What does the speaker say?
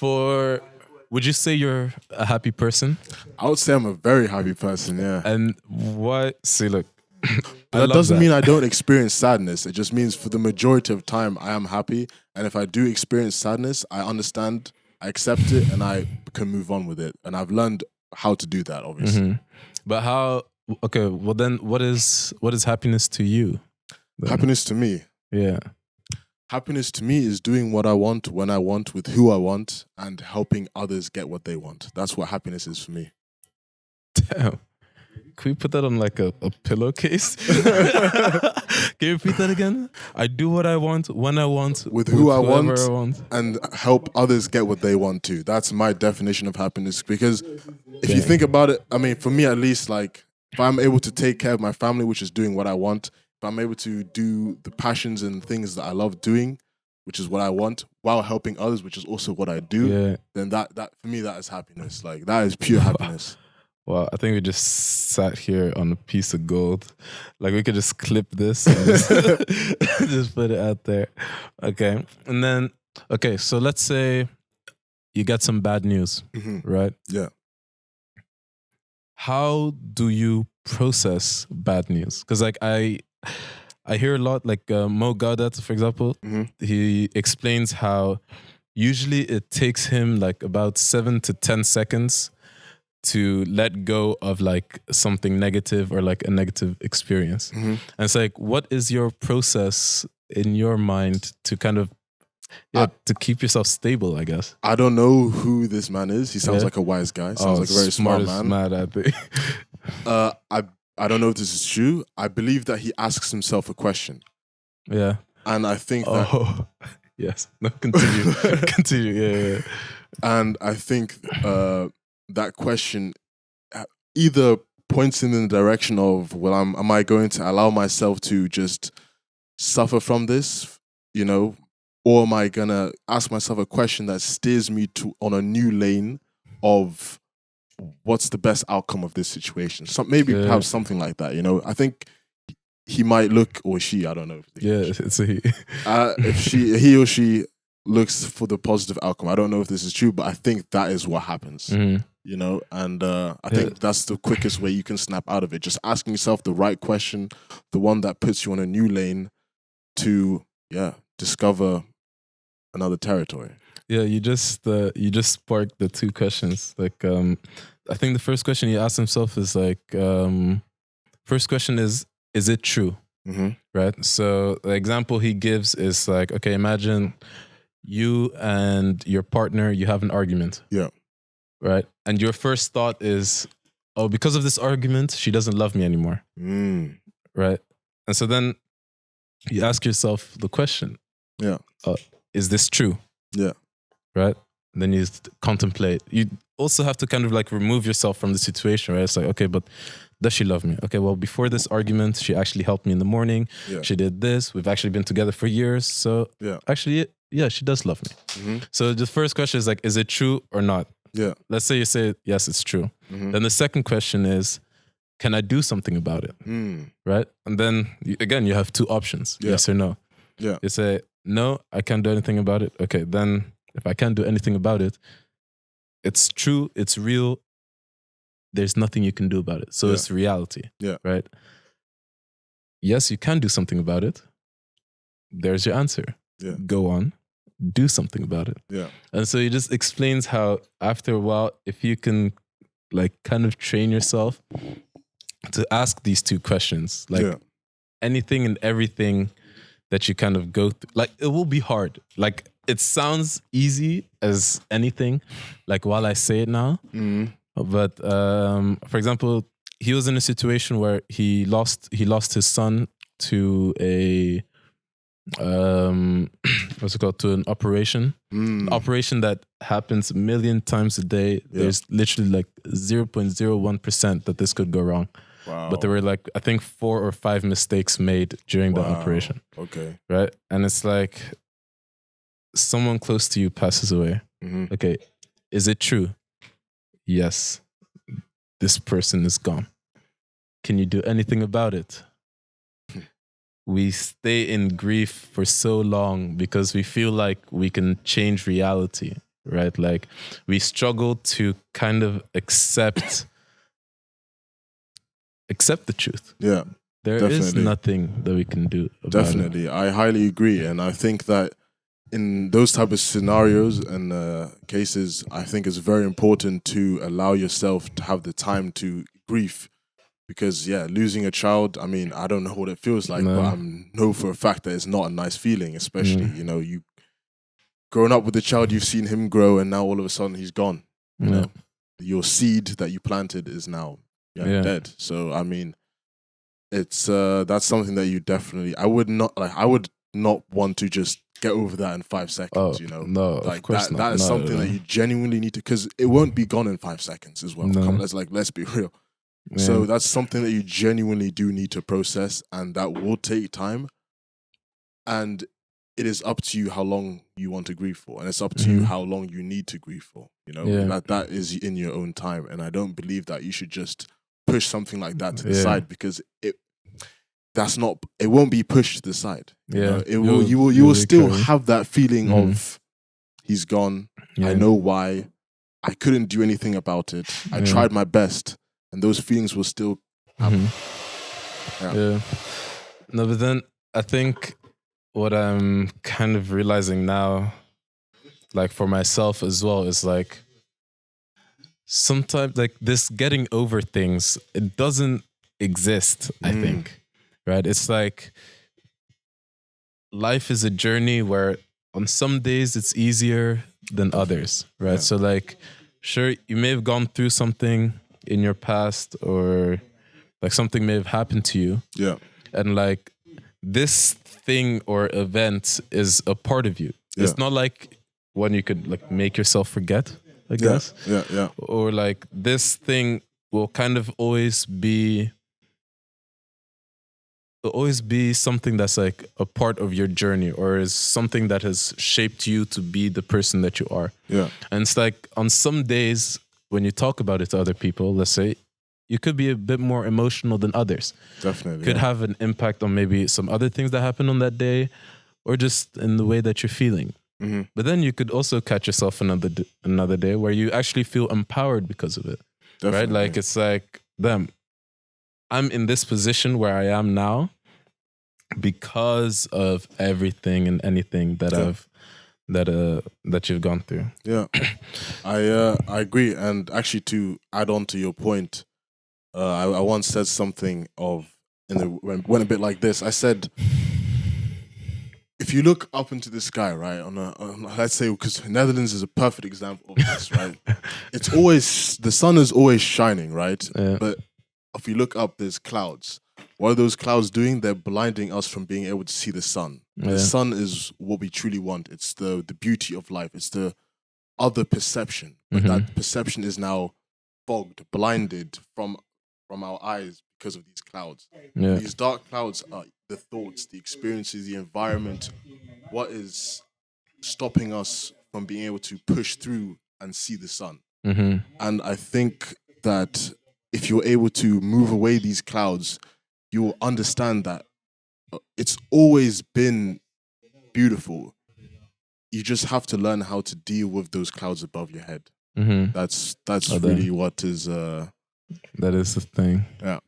Would you say you're a happy person? I would say I'm a very happy person, yeah. And what? See, look, But that doesn't mean I don't experience sadness. It just means for the majority of time I am happy. And if I do experience sadness, I understand, I accept it, and I can move on with it. And I've learned how to do that, obviously. Mm-hmm. But how? Okay, well then, what is happiness to you? Then? Happiness to me. Yeah. Happiness to me is doing what I want, when I want, with who I want, and helping others get what they want. That's what happiness is for me. Damn. Can we put that on like a pillowcase? Can you repeat that again? I do what I want, when I want, with who I want, I want, and help others get what they want too. That's my definition of happiness. Because if you think about it, I mean, for me at least, like if I'm able to take care of my family, which is doing what I want, if I'm able to do the passions and things that I love doing, which is what I want, while helping others, which is also what I do, then that for me, that is happiness. Like that is pure happiness. Well, I think we just sat here on a piece of gold. Like we could just clip this and just put it out there. Okay. And then, okay, so let's say you get some bad news, right? Yeah. How do you process bad news? Because like I hear a lot, like Mo Gawdat, for example, he explains how usually it takes him like about 7 to 10 seconds to let go of like something negative or like a negative experience. And it's like, what is your process in your mind to kind of to keep yourself stable, I guess? I don't know who this man is. He sounds like a wise guy. Sounds like a very smart man. Mad, I think. I don't know if this is true. I believe that he asks himself a question. Yeah. And I think that... yes. No, continue. Continue. Yeah. And I think... that question either points in the direction of, well, am I going to allow myself to just suffer from this, you know, or am I going to ask myself a question that steers me on a new lane of what's the best outcome of this situation? Perhaps something like that, you know. I think he might look, or she, I don't know. It's a he. If he or she looks for the positive outcome. I don't know if this is true, but I think that is what happens. You know, and I think that's the quickest way you can snap out of it. Just asking yourself the right question, the one that puts you on a new lane to, discover another territory. Yeah, you just sparked the two questions. Like, I think the first question he asked himself is like, first question is it true? Right? So the example he gives is like, okay, imagine you and your partner, you have an argument. Yeah. Right? And your first thought is, oh, because of this argument, she doesn't love me anymore. Right? And so then you ask yourself the question. Yeah. Is this true? Yeah. Right? And then you contemplate. You also have to kind of like remove yourself from the situation, right? It's like, okay, but does she love me? Okay, well, before this argument, she actually helped me in the morning. Yeah. She did this. We've actually been together for years. So actually, she does love me. So the first question is like, is it true or not? Yeah. Let's say you say, yes, it's true. Then the second question is, can I do something about it? Right? And then, again, you have two options, yes or no. Yeah. You say, no, I can't do anything about it. Okay, then if I can't do anything about it, it's true, it's real, there's nothing you can do about it. So it's reality, right? Yes, you can do something about it. There's your answer. Yeah. Go on. Do something about it. Yeah. And so he just explains how after a while, if you can like kind of train yourself to ask these two questions, like anything and everything that you kind of go through, like it will be hard. Like it sounds easy as anything, like while I say it now. But for example, he was in a situation where he lost his son to a what's it called, to an operation. An operation that happens a million times a day. There's literally like 0.01% that this could go wrong. Wow. But there were like, I think 4 or 5 mistakes made during the operation. Okay. Right? And it's like someone close to you passes away. Okay. Is it true? Yes. This person is gone. Can you do anything about it? We stay in grief for so long because we feel like we can change reality. right? Like we struggle to kind of accept the truth. Yeah. There is Definitely. nothing that we can do about Definitely. I highly agree. And I think that in those type of scenarios and cases, I think it's very important to allow yourself to have the time to grieve. Because losing a child, I mean, I don't know what it feels like, but I know for a fact that it's not a nice feeling, especially, you know, you growing up with a child, you've seen him grow and now all of a sudden he's gone. You know, your seed that you planted is now dead. So, I mean, it's that's something that you definitely, I would not want to just get over that in 5 seconds, you know. No, like of course that, not. that is something that you genuinely need to, because it won't be gone in 5 seconds as well. Let's be real. So that's something that you genuinely do need to process, and that will take time. And it is up to you how long you want to grieve for, and it's up to you how long you need to grieve for. You know, that is in your own time. And I don't believe that you should just push something like that to the side, because it won't be pushed to the side. You know? You will still have that feeling of he's gone. I know why. I couldn't do anything about it. I tried my best. And those feelings will still happen. No, but then I think what I'm kind of realizing now, like for myself as well, is like sometimes like this getting over things, it doesn't exist, I think. Right? It's like life is a journey where on some days it's easier than others, right? So like, sure, you may have gone through something in your past, or like something may have happened to you. Yeah. And like this thing or event is a part of you. Yeah. It's not like one you could like make yourself forget, I guess. Yeah. Or like this thing will kind of always be something that's like a part of your journey, or is something that has shaped you to be the person that you are. Yeah. And it's like on some days when you talk about it to other people, let's say, you could be a bit more emotional than others. Definitely. Could have an impact on maybe some other things that happened on that day, or just in the way that you're feeling. But then you could also catch yourself another day where you actually feel empowered because of it. Definitely. Right? Like it's like, I'm in this position where I am now because of everything and anything that that you've gone through. Yeah, I agree. And actually, to add on to your point, I once said something went a bit like this. I said, if you look up into the sky, right, let's say, because Netherlands is a perfect example of this, right? It's always, the sun is always shining, right? Yeah. But if you look up, there's clouds. What are those clouds doing? They're blinding us from being able to see the sun. Yeah. The sun is what we truly want. It's the beauty of life. It's the other perception. But that perception is now fogged, blinded from our eyes because of these clouds. Yeah. These dark clouds are the thoughts, the experiences, the environment. What is stopping us from being able to push through and see the sun? And I think that if you're able to move away these clouds, you will understand that it's always been beautiful. You just have to learn how to deal with those clouds above your head. That's really what is... that is the thing. Yeah.